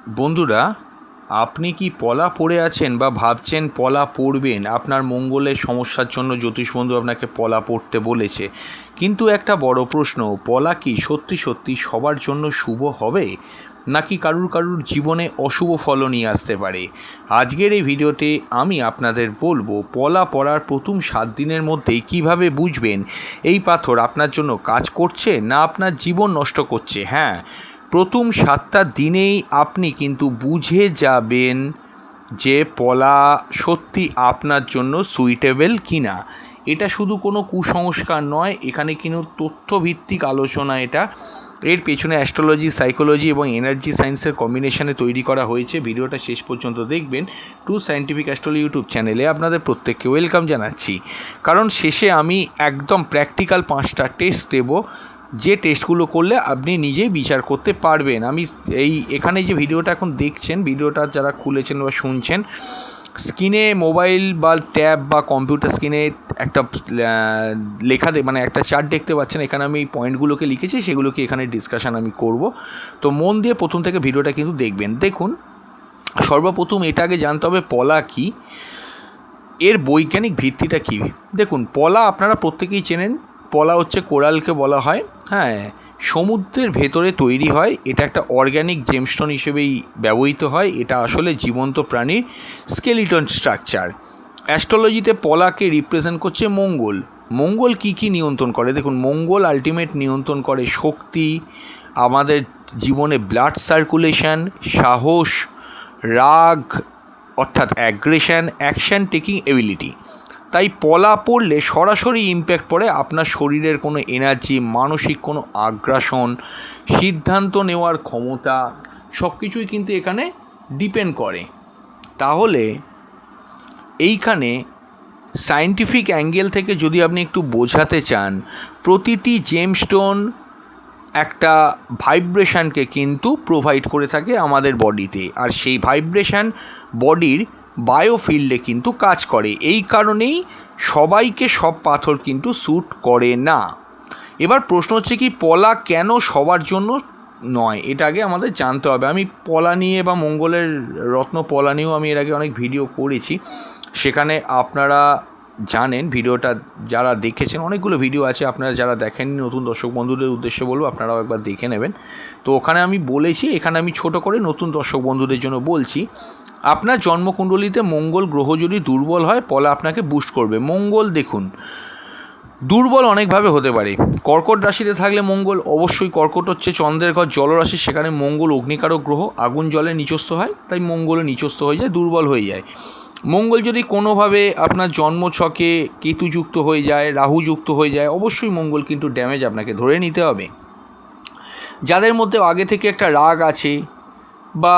বন্ধুরা, আপনি কি পলা পড়ে আছেন বা ভাবছেন পলা পড়বেন? আপনার মঙ্গলের সমস্যার জন্য জ্যোতিষবন্ধু আপনাকে পলা পড়তে বলেছে, কিন্তু একটা বড় প্রশ্ন, পলা কি সত্যি সত্যি সবার জন্য শুভ হবে, নাকি কারুর জীবনে অশুভ ফলও নিয়ে আসতে পারে? আজকের এই ভিডিওতে আমি আপনাদের বলবো পলা পড়ার প্রথম 7 দিনের মধ্যেই কিভাবে বুঝবেন এই পাথর আপনার জন্য কাজ করছে না আপনার জীবন নষ্ট করছে। হ্যাঁ, প্রথম 7টা দিনেই আপনি কিন্তু বুঝে যাবেন যে পলা সত্যি আপনার জন্য সুইটেবল কি না। এটা শুধু কোনো কুসংস্কার নয়, এখানে কিন্তু তথ্যভিত্তিক আলোচনা। এর পেছনে অ্যাস্ট্রোলজি, সাইকোলজি এবং এনার্জি সায়েন্সের কম্বিনেশনে তৈরি করা হয়েছে। ভিডিওটা শেষ পর্যন্ত দেখবেন। টু সায়েন্টিফিক অ্যাস্ট্রোলজি ইউটিউব চ্যানেলে আপনাদের প্রত্যেককে ওয়েলকাম জানাচ্ছি, কারণ শেষে আমি একদম প্র্যাকটিক্যাল 5টা টেস্ট দেবো, যে টেস্টগুলো করলে আপনি নিজেই বিচার করতে পারবেন। আমি এখানে যে ভিডিওটা এখন দেখছেন, ভিডিওটা যারা খুলেছেন বা শুনছেন, স্ক্রিনে মোবাইল বা ট্যাব বা কম্পিউটার স্ক্রিনে একটা মানে একটা চার্ট দেখতে পাচ্ছেন। এখানে আমি এই পয়েন্টগুলোকে লিখেছি, সেগুলোকে এখানে ডিসকাশান আমি করব। তো মন দিয়ে প্রথম থেকে ভিডিওটা কিন্তু দেখবেন। দেখুন, সর্বপ্রথম এটা আগে জানতে হবে পলা কী, এর বৈজ্ঞানিক ভিত্তিটা কী। দেখুন, পলা আপনারা প্রত্যেকেই চেনেন। পলা হচ্ছে কোরালকে বলা হয়। হ্যাঁ, সমুদ্রের ভেতরে তৈরি হয়। এটা একটা অর্গ্যানিক জেমস্টোন হিসেবেই ব্যবহৃত হয়। এটা আসলে জীবন্ত প্রাণীর স্কেলিটন স্ট্রাকচার। অ্যাস্ট্রোলজিতে পলাকে রিপ্রেজেন্ট করছে মঙ্গল। মঙ্গল কী কী নিয়ন্ত্রণ করে? দেখুন, মঙ্গল আলটিমেট নিয়ন্ত্রণ করে শক্তি, আমাদের জীবনে ব্লাড সার্কুলেশন, সাহস, রাগ অর্থাৎ অ্যাগ্রেশন, অ্যাকশান টেকিং এবিলিটি। তাই পলা পড়লে সরাসরি ইম্প্যাক্ট পড়ে আপনার শরীরের কোনো এনার্জি, মানসিক কোনো আগ্রাসন, সিদ্ধান্ত নেওয়ার ক্ষমতা, সব কিছুই কিন্তু এখানে ডিপেন্ড করে। তাহলে এইখানে সায়েন্টিফিক অ্যাঙ্গেল থেকে যদি আপনি একটু বোঝাতে চান, প্রতিটি জেমস্টোন একটা ভাইব্রেশনকে কিন্তু প্রোভাইড করে থাকে আমাদের বডিতে, আর সেই ভাইব্রেশন বডির বায়োফিল্ডে কিন্তু কাজ করে। এই কারণেই সবাইকে সব পাথর কিন্তু স্যুট করে না। এবার প্রশ্ন হচ্ছে কি, পলা কেন সবার জন্য নয়, এটা আগে আমাদের জানতে হবে। আমি পলা নিয়ে বা মঙ্গলের রত্ন পলা নিয়েও আমি এর আগে অনেক ভিডিও করেছি, সেখানে আপনারা জানেন। ভিডিওটা যারা দেখেছেন, অনেকগুলো ভিডিও আছে, আপনারা যারা দেখেননি, নতুন দর্শক বন্ধুদের উদ্দেশ্যে বলবো আপনারাও একবার দেখে নেবেন। তো ওখানে আমি বলেছি, এখানে আমি ছোট করে নতুন দর্শক বন্ধুদের জন্য বলছি। আপনার জন্মকুণ্ডলিতে মঙ্গল গ্রহ যদি দুর্বল হয়, পলা আপনাকে বুস্ট করবে। মঙ্গল দেখুন, দুর্বল অনেকভাবে হতে পারে। কর্কট রাশিতে থাকলে মঙ্গল, অবশ্যই কর্কট হচ্ছে চন্দ্রের ঘর, জলরাশি, সেখানে মঙ্গল অগ্নিকারক গ্রহ, আগুন জলে নিচস্থ হয়, তাই মঙ্গলও নিচস্থ হয়ে যায়, দুর্বল হয়ে যায়। মঙ্গল যদি কোনোভাবে আপনার জন্মছকে কেতুযুক্ত হয়ে যায়, রাহুযুক্ত হয়ে যায়, অবশ্যই মঙ্গল কিন্তু ড্যামেজ আপনাকে ধরে নিতে হবে। যাদের মধ্যে আগে থেকে একটা রাগ আছে, বা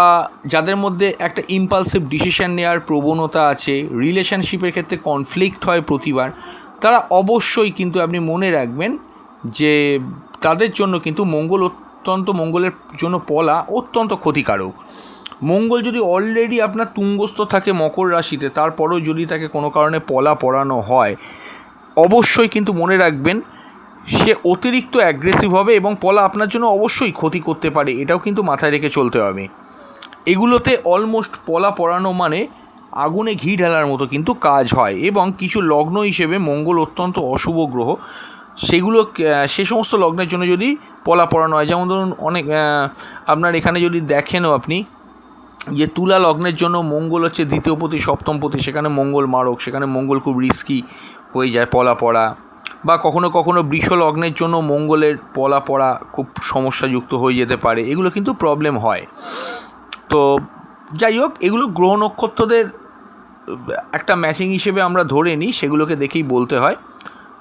যাদের মধ্যে একটা ইম্পালসিভ ডিসিশন নেওয়ার প্রবণতা আছে, রিলেশনশিপের ক্ষেত্রে কনফ্লিক্ট হয় প্রতিবার, তারা অবশ্যই কিন্তু আপনি মনে রাখবেন যে তাদের জন্য কিন্তু মঙ্গলের জন্য পলা অত্যন্ত ক্ষতিকারক। মঙ্গল যদি অলরেডি আপনার তুঙ্গস্থ থাকে মকর রাশিতে, তারপরেও যদি তাকে কোনো কারণে পলা পরানো হয়, অবশ্যই কিন্তু মনে রাখবেন সে অতিরিক্ত অ্যাগ্রেসিভ হবে এবং পলা আপনার জন্য অবশ্যই ক্ষতি করতে পারে। এটাও কিন্তু মাথায় রেখে চলতে হবে। এগুলোতে অলমোস্ট পলা পরানো মানে আগুনে ঘি ঢালার মতো কিন্তু কাজ হয়। এবং কিছু লগ্ন হিসেবে মঙ্গল অত্যন্ত অশুভ গ্রহ, সে সমস্ত লগ্নের জন্য যদি পলা পরানো হয়, যেমন ধরুন আপনার এখানে যদি দেখেনও আপনি যে তুলা লগ্নের জন্য মঙ্গল হচ্ছে দ্বিতীয় পতি, সপ্তম পতি, সেখানে মঙ্গল মারক, সেখানে মঙ্গল খুব রিস্কি হয়ে যায় পলা পড়া। বা কখনো কখনো বৃষ লগ্নের জন্য মঙ্গলের পলা পড়া খুব সমস্যাযুক্ত হয়ে যেতে পারে। এগুলো কিন্তু প্রবলেম হয়। তো যাই হোক, এগুলো গ্রহ নক্ষত্রদের একটা ম্যাচিং হিসেবে আমরা ধরে নিই, সেগুলোকে দেখেই বলতে হয়।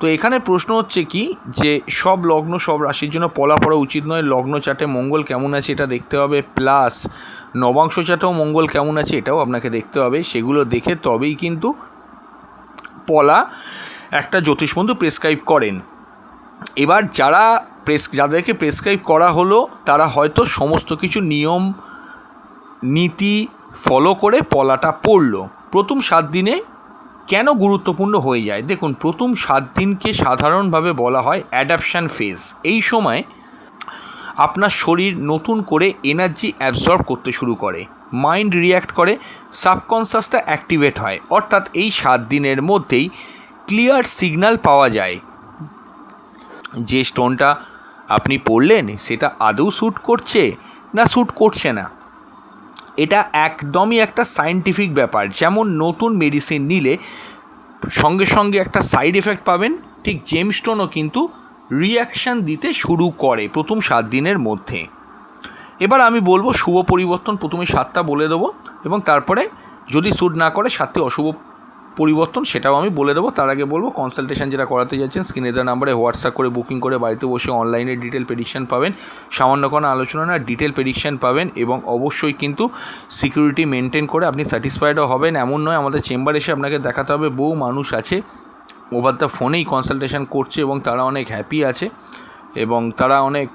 তো এখানে প্রশ্ন হচ্ছে কি, যে সব লগ্ন সব রাশির জন্য পলা পড়া উচিত নয়। লগ্ন চার্টে মঙ্গল কেমন আছে এটা দেখতে হবে, প্লাস নবাংশ চার্টেও মঙ্গল কেমন আছে এটাও আপনাকে দেখতে হবে। সেগুলো দেখে তবেই কিন্তু পলা একটা জ্যোতিষবন্ধু প্রেসক্রাইব করেন। এবার যাদেরকে প্রেসক্রাইব করা হলো, তারা হয়তো সমস্ত কিছু নিয়ম নীতি ফলো করে পলাটা পড়লো। প্রথম 7 দিনে কেন গুরুত্বপূর্ণ হয়ে যায়? দেখুন, প্রথম 7 দিনকে সাধারণভাবে বলা হয় অ্যাডাপশান ফেজ। এই সময় আপনার শরীর নতুন করে এনার্জি অ্যাবজর্ব করতে শুরু করে, মাইন্ড রিয়্যাক্ট করে, সাবকনশাসটা অ্যাক্টিভেট হয়। অর্থাৎ এই 7 দিনের মধ্যেই ক্লিয়ার সিগন্যাল পাওয়া যায় যে স্টোনটা আপনি পড়লেন সেটা আদৌ শ্যুট করছে না শ্যুট করছে না। এটা একদমই একটা সায়েন্টিফিক ব্যাপার। যেমন নতুন মেডিসিন নিলে সঙ্গে সঙ্গে একটা সাইড এফেক্ট পাবেন, ঠিক জেমস্টোনও কিন্তু রিয়াকশান দিতে শুরু করে প্রথম 7 দিনের মধ্যে। এবার আমি বলবো শুভ পরিবর্তন, প্রথমে 7টা বলে দেবো এবং তারপরে যদি শ্যুট না করে 7টি অশুভ পরিবর্তন সেটাও আমি বলে দেবো। তার আগে বলবো কনসালটেশন যেটা করাতে যাচ্ছেন স্ক্রিনে দেওয়া নাম্বারে হোয়াটসঅ্যাপ করে বুকিং করে বাড়িতে বসে অনলাইনে ডিটেল প্রেডিকশন পাবেন, সামান্য কোনো আলোচনা না ডিটেল প্রেডিকশন পাবেন এবং অবশ্যই কিন্তু সিকিউরিটি মেনটেন করে আপনি স্যাটিসফাইডও হবেন। এমন নয় আমাদের চেম্বার এসে আপনাকে দেখাতে হবে, বহু মানুষ আছে ওভার দ্য ফোনেই কনসালটেশন করছে এবং তারা অনেক হ্যাপি আছে এবং তারা অনেক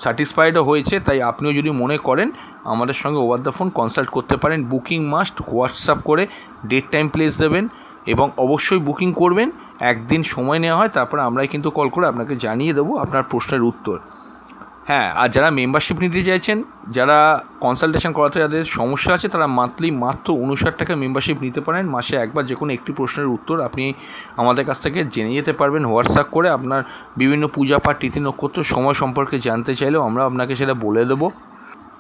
স্যাটিসফাইডও হয়েছে। তাই আপনিও যদি মনে করেন আমাদের সঙ্গে ওভার দ্য ফোন কনসাল্ট করতে পারেন। বুকিং মাস্ট, হোয়াটসঅ্যাপ করে ডেট টাইম প্লেস দেবেন এবং অবশ্যই বুকিং করবেন। একদিন সময় নেওয়া হয়, তারপরে আমরাই কিন্তু কল করে আপনাকে জানিয়ে দেবো আপনার প্রশ্নের উত্তর। হ্যাঁ, আর যারা মেম্বারশিপ নিতে চাইছেন, যারা কনসালটেশন করাতে যাদের সমস্যা আছে, তারা মান্থলি মাত্র 59 টাকা মেম্বারশিপ নিতে পারেন। মাসে একবার যে কোনো একটি প্রশ্নের উত্তর আপনি আমাদের কাছ থেকে জেনে যেতে পারবেন হোয়াটসঅ্যাপ করে। আপনার বিভিন্ন পূজা পাঠ, তিথি, নক্ষত্র, সময় সম্পর্কে জানতে চাইলেও আমরা আপনাকে সেটা বলে দেবো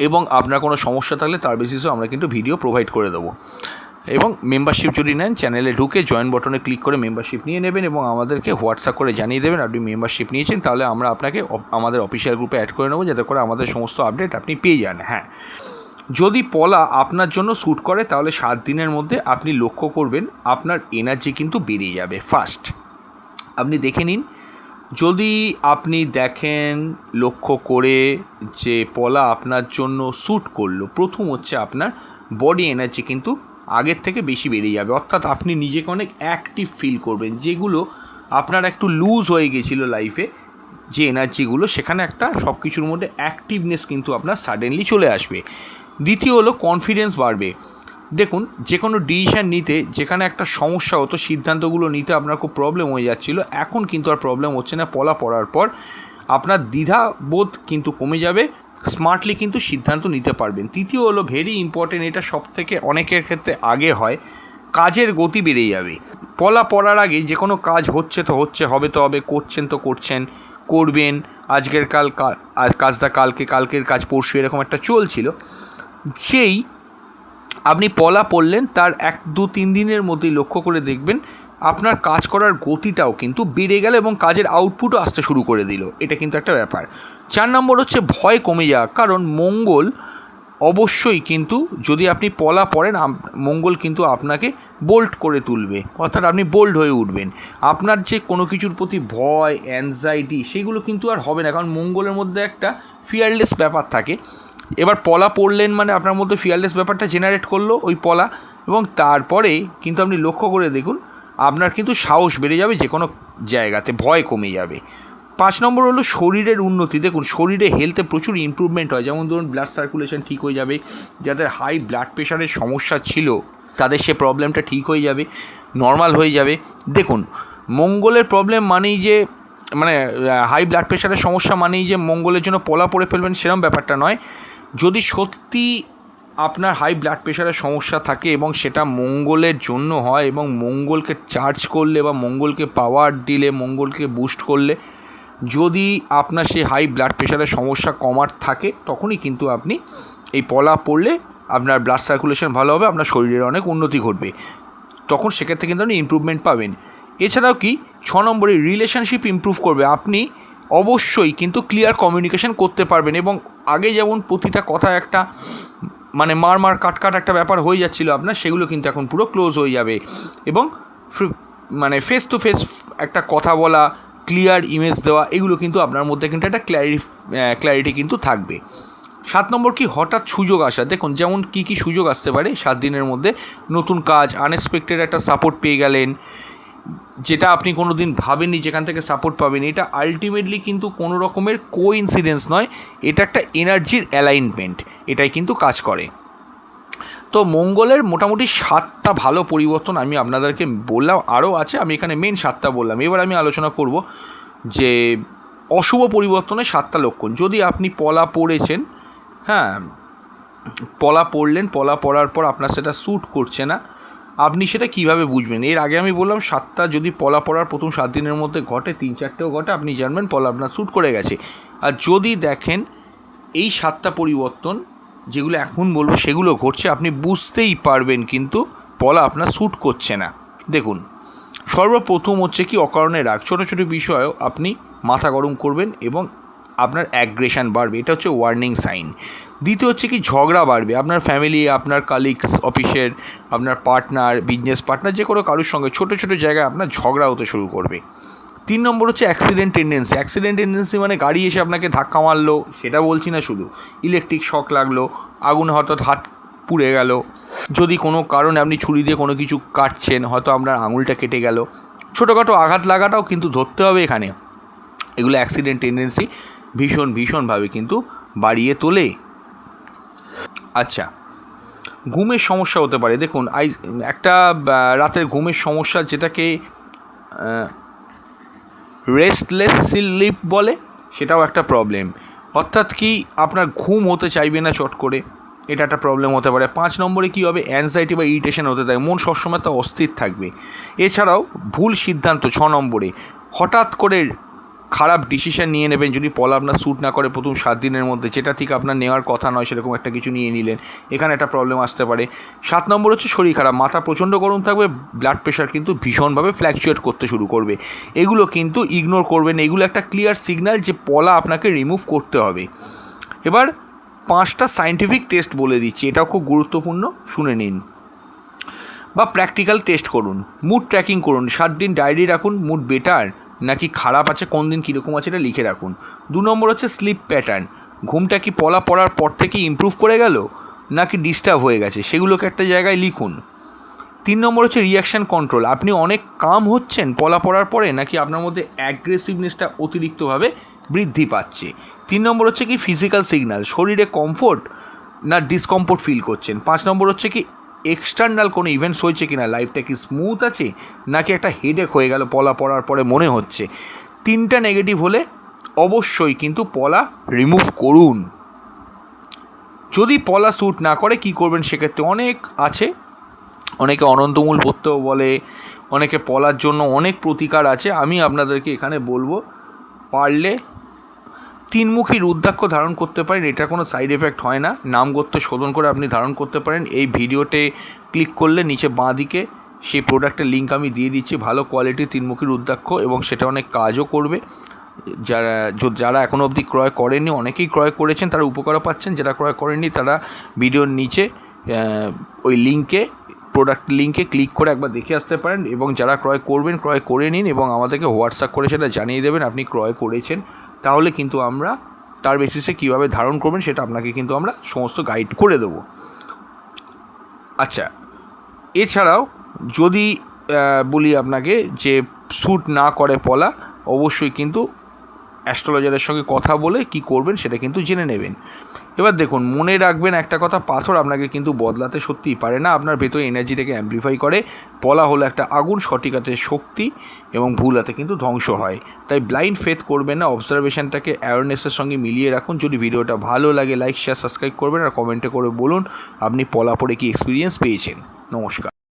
এবং আপনার কোনো সমস্যা থাকলে তার বেসিসেও আমরা কিন্তু ভিডিও প্রোভাইড করে দেবো। এবং মেম্বারশিপ যদি নেন চ্যানেলে ঢুকে জয়েন বাটনে ক্লিক করে মেম্বারশিপ নিয়ে নেবেন এবং আমাদেরকে হোয়াটসঅ্যাপ করে জানিয়ে দেবেন আপনি মেম্বারশিপ নিয়েছেন। তাহলে আমরা আপনাকে আমাদের অফিসিয়াল গ্রুপে অ্যাড করে নেবো, যাতে করে আমাদের সমস্ত আপডেট আপনি পেয়ে যান। হ্যাঁ, যদি পলা আপনার জন্য শ্যুট করে তাহলে 7 দিনের মধ্যে আপনি লক্ষ্য করবেন আপনার এনার্জি কিন্তু বেড়ে যাবে। ফার্স্ট আপনি দেখে নিন, যদি আপনি দেখেন লক্ষ্য করে যে পলা আপনার জন্য শ্যুট করলো, প্রথম হচ্ছে আপনার বডি এনার্জি কিন্তু আগের থেকে বেশি বেড়ে যাবে। অর্থাৎ আপনি নিজেকে অনেক অ্যাক্টিভ ফিল করবেন, যেগুলো আপনার একটু লুজ হয়ে গেছিলো লাইফে যে এনার্জিগুলো, সেখানে একটা সব কিছুর মধ্যে অ্যাক্টিভনেস কিন্তু আপনার সাডেনলি চলে আসবে। দ্বিতীয় হলো কনফিডেন্স বাড়বে। দেখুন, যে কোনো ডিসিশান নিতে যেখানে একটা সমস্যা হতো, সিদ্ধান্তগুলো নিতে আপনার খুব প্রবলেম হয়ে যাচ্ছিলো, এখন কিন্তু আর প্রবলেম হচ্ছে না। পলা পড়ার পর আপনার দ্বিধাবোধ কিন্তু কমে যাবে, স্মার্টলি কিন্তু সিদ্ধান্ত নিতে পারবেন। তৃতীয় হলো ভেরি ইম্পর্টেন্ট, এটা সব থেকে অনেকের ক্ষেত্রে আগে হয়, কাজের গতি বেড়ে যাবে। পলা পড়ার আগে যে কোনো কাজ হচ্ছে তো হচ্ছে, হবে তো হবে, করছেন তো করছেন, করবেন, আজকের কাজটা কালকে, কালকের কাজ পরশু, এরকম একটা চলছিল। সেই আপনি পলা পড়লেন তার 1-2-3 দিনের মধ্যেই লক্ষ্য করে দেখবেন আপনার কাজ করার গতিটাও কিন্তু বেড়ে গেল এবং কাজের আউটপুটও আসতে শুরু করে দিল। এটা কিন্তু একটা ব্যাপার। 4 নম্বর হচ্ছে ভয় কমে যাওয়া, কারণ মঙ্গল অবশ্যই কিন্তু যদি আপনি পলা পড়েন, মঙ্গল কিন্তু আপনাকে বোল্ড করে তুলবে, অর্থাৎ আপনি বোল্ড হয়ে উঠবেন। আপনার যে কোনো কিছুর প্রতি ভয়, অ্যাংজাইটি সেগুলো কিন্তু আর হবে না, কারণ মঙ্গলের মধ্যে একটা ফিয়ারলেস ব্যাপার থাকে। এবার পলা পড়লেন মানে আপনার মধ্যে ফিয়ারলেস ব্যাপারটা জেনারেট করলো ওই পলা, এবং তারপরে কিন্তু আপনি লক্ষ্য করে দেখুন আপনার কিন্তু সাহস বেড়ে যাবে, যে কোনো জায়গাতে ভয় কমে যাবে। 5 নম্বর হলো শরীরের উন্নতি। দেখুন, শরীরে হেলথে প্রচুর ইমপ্রুভমেন্ট হয়, যেমন ধরুন ব্লাড সার্কুলেশন ঠিক হয়ে যাবে, যাদের হাই ব্লাড প্রেশারের সমস্যা ছিল তাদের সে প্রবলেমটা ঠিক হয়ে যাবে, নর্মাল হয়ে যাবে। দেখুন, মঙ্গলের প্রবলেম মানেই যে মানে হাই ব্লাড প্রেশারের সমস্যা মানেই যে মঙ্গলের জন্য পলা পড়ে ফেলবেন সেরকম ব্যাপারটা নয়। যদি সত্যি আপনার হাই ব্লাড প্রেশারের সমস্যা থাকে এবং সেটা মঙ্গলের জন্য হয় এবং মঙ্গলকে চার্জ করলে বা মঙ্গলকে পাওয়ার দিলে, মঙ্গলকে বুস্ট করলে যদি আপনার সেই হাই ব্লাড প্রেশারের সমস্যা কমার থাকে, তখনই কিন্তু আপনি এই পলা পড়লে আপনার ব্লাড সার্কুলেশন ভালো হবে, আপনার শরীরের অনেক উন্নতি ঘটবে, তখন সেক্ষেত্রে কিন্তু আপনি ইমপ্রুভমেন্ট পাবেন। এছাড়াও কি 6 নম্বরে রিলেশনশিপ ইমপ্রুভ করবে। আপনি অবশ্যই কিন্তু ক্লিয়ার কমিউনিকেশন করতে পারবেন এবং আগে যেমন প্রতিটা কথা একটা মানে মার কাট একটা ব্যাপার হয়ে যাচ্ছিলো আপনার, সেগুলো কিন্তু এখন পুরো ক্লোজ হয়ে যাবে এবং মানে ফেস টু ফেস একটা কথা বলা, ক্লিয়ার ইমেজ দেওয়া, এগুলো কিন্তু আপনার মধ্যে কিন্তু একটা ক্ল্যারিটি কিন্তু থাকবে। 7 নম্বর কি হঠাৎ সুযোগ আসা। দেখুন, যেমন কী সুযোগ আসতে পারে 7 দিনের মধ্যে, নতুন কাজ, আনএক্সপেক্টেড একটা সাপোর্ট পেয়ে গেলেন, যেটা আপনি কোনো দিন ভাবেননি যেখান থেকে সাপোর্ট পাবেন। এটা আলটিমেটলি কিন্তু কোনো রকমের কোইন্সিডেন্স নয়, এটা একটা এনার্জির অ্যালাইনমেন্ট, এটাই কিন্তু কাজ করে। তো মঙ্গলের মোটামুটি 7টা ভালো পরিবর্তন আমি আপনাদেরকে বললাম, আরও আছে, আমি এখানে মেন 7টা বললাম। এবার আমি আলোচনা করব যে অশুভ পরিবর্তনের 7টা লক্ষণ। যদি আপনি পলা পড়েছেন, হ্যাঁ, পলা পড়লেন, পলা পড়ার পর আপনার সেটা স্যুট করছে না, আপনি সেটা কিভাবে বুঝবেন? এর আগে আমি বললাম 7টা যদি পলা পড়ার প্রথম 7 দিনের মধ্যে ঘটে, 3-4টেও ঘটে, আপনি জানবেন পলা আপনার স্যুট করে গেছে। আর যদি দেখেন এই 7টা পরিবর্তন যেগুলো এখন বলবো সেগুলো ঘটছে, আপনি বুঝতেই পারবেন কিন্তু পলা আপনার স্যুট করছে না। দেখুন, সর্বপ্রথম হচ্ছে কি অকারণে রাগ, ছোটো ছোটো বিষয়েও আপনি মাথা গরম করবেন এবং আপনার অ্যাগ্রেশন বাড়বে, এটা হচ্ছে ওয়ার্নিং সাইন। দ্বিতীয় হচ্ছে কি ঝগড়া বাড়বে, আপনার ফ্যামিলি, আপনার কালিগস, অফিসের আপনার পার্টনার, বিজনেস পার্টনার, যে কোনো কারোর সঙ্গে ছোটো ছোটো জায়গায় আপনার ঝগড়া হতে শুরু করবে। 3 নম্বর হচ্ছে অ্যাক্সিডেন্ট টেন্ডেন্সি। অ্যাক্সিডেন্ট টেন্ডেন্সি মানে গাড়ি এসে আপনাকে ধাক্কা মারলো, সেটা বলছি না, শুধু ইলেকট্রিক শক লাগলো, আগুনে হয়তো হাত পুড়ে গেল, যদি কোনো কারণে আপনি ছুরি দিয়ে কোনো কিছু কাটছেন, হয়তো আপনার আঙুলটা কেটে গেল, ছোটোখাটো আঘাত লাগাটাও কিন্তু ধরতে হবে এখানে। এগুলো অ্যাক্সিডেন্ট টেন্ডেন্সি ভীষণভাবে কিন্তু বাড়িয়ে তোলে। আচ্ছা, ঘুমের সমস্যা হতে পারে। দেখুন, একটা রাতের ঘুমের সমস্যা, যেটাকে রেস্টলেস স্লিপ বলে, সেটাও একটা প্রবলেম। অর্থাৎ কি আপনার ঘুম হতে চাইবে না চট করে, এটা একটা প্রবলেম হতে পারে। 5 নম্বরে কী হবে, অ্যাংজাইটি বা ইরিটেশন হতে থাকে, মন সবসময় তা অস্থির থাকবে। এছাড়াও ভুল সিদ্ধান্ত 6 নম্বরে, হঠাৎ করে খারাপ ডিসিশান নিয়ে নেবেন যদি পলা আপনার স্যুট না করে প্রথম 7 দিনের মধ্যে, যেটা ঠিক আপনার নেওয়ার কথা নয় সেরকম একটা কিছু নিয়ে নিলেন, এখানে একটা প্রবলেম আসতে পারে। 7 নম্বর হচ্ছে শরীর খারাপ, মাথা প্রচণ্ড গরম থাকবে, ব্লাড প্রেশার কিন্তু ভীষণভাবে ফ্ল্যাকচুয়েট করতে শুরু করবে। এগুলো কিন্তু ইগনোর করবেন, এগুলো একটা ক্লিয়ার সিগন্যাল যে পলা আপনাকে রিমুভ করতে হবে। এবার 5টা সায়েন্টিফিক টেস্ট বলে দিচ্ছি, এটাও খুব গুরুত্বপূর্ণ, শুনে নিন বা প্র্যাকটিক্যাল টেস্ট করুন। মুড ট্র্যাকিং করুন, 7 দিন ডায়েরি রাখুন, মুড বেটার নাকি খারাপ আছে, কোন দিন কীরকম আছে এটা লিখে রাখুন। 2 নম্বর হচ্ছে স্লিপ প্যাটার্ন, ঘুমটা কি পলা পড়ার পর থেকে ইমপ্রুভ করে গেল নাকি ডিস্টার্ব হয়ে গেছে, সেগুলোকে একটা জায়গায় লিখুন। 3 নম্বর হচ্ছে রিয়াকশান কন্ট্রোল, আপনি অনেক কাম হচ্ছেন পলা পড়ার পরে নাকি আপনার মধ্যে অ্যাগ্রেসিভনেসটা অতিরিক্তভাবে বৃদ্ধি পাচ্ছে। 3 নম্বর হচ্ছে কি ফিজিক্যাল সিগন্যাল, শরীরে কমফোর্ট না ডিসকমফোর্ট ফিল করছেন। 5 নম্বর হচ্ছে কি এক্সটার্নাল কোনো ইভেন্টস হয়েছে কি না, লাইফটা কি স্মুথ আছে নাকি একটা হেডেক হয়ে গেল পলা পড়ার পরে মনে হচ্ছে। 3টা নেগেটিভ হলে অবশ্যই কিন্তু পলা রিমুভ করুন। যদি পলা স্যুট না করে কি করবেন সেক্ষেত্রে অনেক আছে, অনেকে অনন্তমূল পড়তেও বলে, অনেকে পলার জন্য অনেক প্রতিকার আছে। আমি আপনাদেরকে এখানে বলবো, পারলে 3মুখী রুদ্রাক্ষ ধারণ করতে পারেন, এটা কোনো সাইড এফেক্ট হয় না, নামগোত্র শোধন করে আপনি ধারণ করতে পারেন। এই ভিডিওতে ক্লিক করলে নিচে বাঁ দিকে সেই প্রোডাক্টের লিঙ্ক আমি দিয়ে দিচ্ছি, ভালো কোয়ালিটির 3মুখী রুদ্রাক্ষ, এবং সেটা অনেক কাজও করবে। যারা এখনও অবধি ক্রয় করেননি, অনেকেই ক্রয় করেছেন, তারা উপকারও পাচ্ছেন। যারা ক্রয় করেননি তারা ভিডিওর নিচে ওই লিঙ্কে, প্রোডাক্ট লিঙ্কে ক্লিক করে একবার দেখে আসতে পারেন, এবং যারা ক্রয় করবেন ক্রয় করে নিন এবং আমাদেরকে হোয়াটসঅ্যাপ করে সেটা জানিয়ে দেবেন আপনি ক্রয় করেছেন। তাহলে কিন্তু আমরা তার বেসিসে কীভাবে ধারণ করবেন সেটা আপনাকে কিন্তু আমরা সমস্ত গাইড করে দেবো। আচ্ছা, এছাড়াও যদি বলি আপনাকে যে স্যুট না করে পলা, অবশ্যই কিন্তু অ্যাস্ট্রোলজারের সঙ্গে কথা বলে কি করবেন সেটা কিন্তু জেনে নেবেন। এবার দেখুন, মনে রাখবেন একটা কথা, পাথর আপনাকে কিন্তু বদলাতে সত্যিই পারে না, আপনার ভেতরে এনার্জিটাকে অ্যাম্প্লিফাই করে। পলা হলো একটা আগুন, সঠিক হাতে শক্তি এবং ভুল হাতে কিন্তু ধ্বংস হয়। তাই ব্লাইন্ড ফেথ করবেন না, অবজারভেশনটাকে অ্যাওয়ারনেসের সঙ্গে মিলিয়ে রাখুন। যদি ভিডিওটা ভালো লাগে লাইক শেয়ার সাবস্ক্রাইব করবেন, আর কমেন্টে করে বলুন আপনি পলা পড়ে কি এক্সপিরিয়েন্স পেয়েছেন। নমস্কার।